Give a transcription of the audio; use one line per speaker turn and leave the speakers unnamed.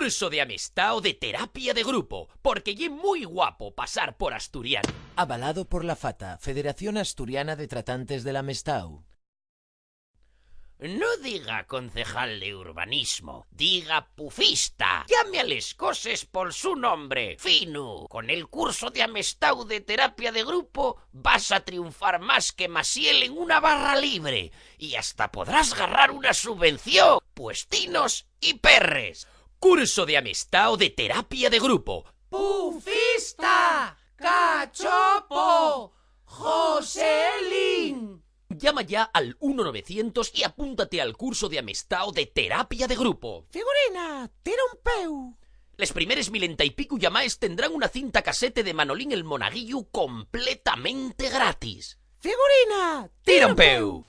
Curso de amistad o de terapia de grupo, porque ye muy guapo pasar por asturiano.
Avalado por la FATA, Federación Asturiana de Tratantes de la Amestau.
No diga concejal de urbanismo, diga pufista. Llame a les coses por su nombre. Finu, con el curso de amistad o de terapia de grupo vas a triunfar más que Masiel en una barra libre. Y hasta podrás agarrar una subvención, puestinos y perres. Curso de amistad o de terapia de grupo.
¡Pufista! ¡Cachopo! ¡Joselín!
Llama ya al 1900 y apúntate al curso de amistad o de terapia de grupo.
Figurina, tira un peu.
Les primeres 1000 y pico llamaes tendrán una cinta casete de Manolín el Monaguillo completamente gratis.
Figurina,
¡Tira un peu!